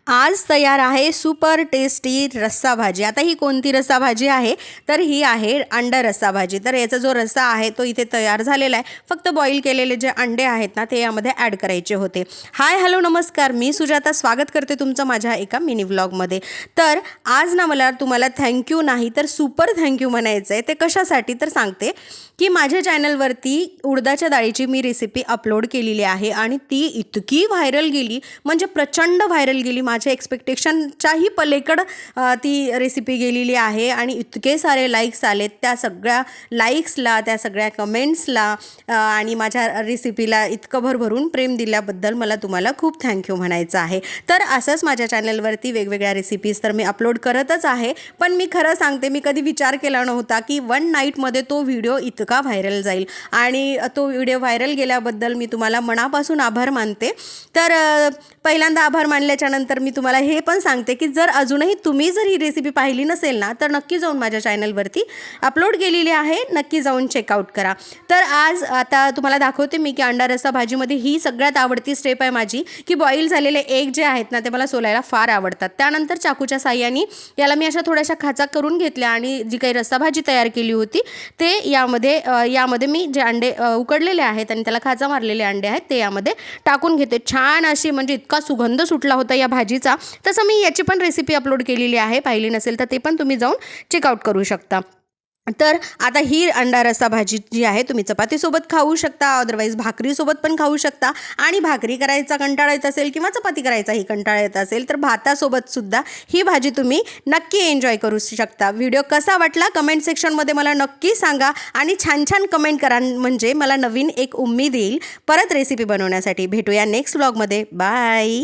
आज तयार आहे सुपर टेस्टी रस्सा भाजी। आता ही कोणती रस्सा भाजी आहे तर ही आहे अंडा रस्सा भाजी। तर याचा जो रस्सा आहे तो इथे तयार झालेला आहे। फक्त बॉईल केलेले जे अंडे आहेत ना ते यामध्ये ॲड करायचे होते। हाय हॅलो नमस्कार, मी सुजाता स्वागत करते तुमचं माझ्या एका मिनी व्लॉगमध्ये। तर आज ना मला तुम्हाला थँक्यू नाही तर सुपर थँक्यू म्हणायचं आहे। ते कशासाठी तर सांगते की माझ्या चॅनलवरती उडदाच्या डाळीची मी रेसिपी अपलोड केलेली आहे आणि ती इतकी व्हायरल गेली, म्हणजे प्रचंड व्हायरल गेली। माझ्या एक्सपेक्टेशनच्याही पलीकडं ती रेसिपी गेलेली आहे आणि इतके सारे लाईक्स आलेत। त्या सगळ्या लाईक्सला, त्या सगळ्या कमेंट्सला आणि माझ्या रेसिपीला इतकं भरभरून प्रेम दिल्याबद्दल मला तुम्हाला खूप थँक्यू म्हणायचं आहे। तर असंच माझ्या चॅनलवरती वेगवेगळ्या रेसिपीज तर मी अपलोड करतच आहे, पण मी खरं सांगते मी कधी विचार केला नव्हता की वन नाईटमध्ये तो व्हिडिओ इतका व्हायरल जाईल आणि तो व्हिडिओ व्हायरल गेल्याबद्दल मी तुम्हाला मनापासून आभार मानते। तर पहिल्यांदा आभार मानल्याच्या नंतर मी तुम्हाला हे पण सांगते की जर अजूनही तुम्ही जर ही रेसिपी पाहिली नसेल ना तर नक्की जाऊन माझ्या चॅनलवरती अपलोड केलेली आहे, नक्की जाऊन चेकआउट करा। तर आज आता तुम्हाला दाखवते मी की अंडा रस्सा भाजीमध्ये ही सगळ्यात आवडती स्टेप आहे माझी की बॉईल झालेले एग जे आहेत ना ते मला सोलायला फार आवडतात। त्यानंतर चाकूच्या साहाय्याने याला मी अशा थोड्याशा खाचा करून घेतल्या आणि जी काही रस्सा भाजी तयार केली होती ते यामध्ये मी जे अंडे उकडलेले आहेत आणि त्याला खाचा मारलेले अंडे आहेत ते यामध्ये टाकून घेते। छान अशी म्हणजे इतका सुगंध सुटला होता या भाजीचा। तसं मी याची पण रेसिपी अपलोड केलेली आहे, पाहिली नसेल तर ते पण तुम्ही जाऊन चेकआउट करू शकता। तर आता ही अंडा रस्सा भाजी जी आहे तुम्ही चपातीसोबत खाऊ शकता, अदरवाईज भाकरीसोबत पण खाऊ शकता आणि भाकरी करायचा कंटाळा येत असेल किंवा चपाती करायचाही कंटाळा येत असेल तर भातासोबत सुद्धा ही भाजी तुम्ही नक्की एन्जॉय करू शकता। व्हिडिओ कसा वाटला कमेंट सेक्शनमध्ये मला नक्की सांगा आणि छान छान कमेंट करा, म्हणजे मला नवीन एक उमेद येईल परत रेसिपी बनवण्यासाठी। भेटूया नेक्स्ट व्लॉगमध्ये, बाय।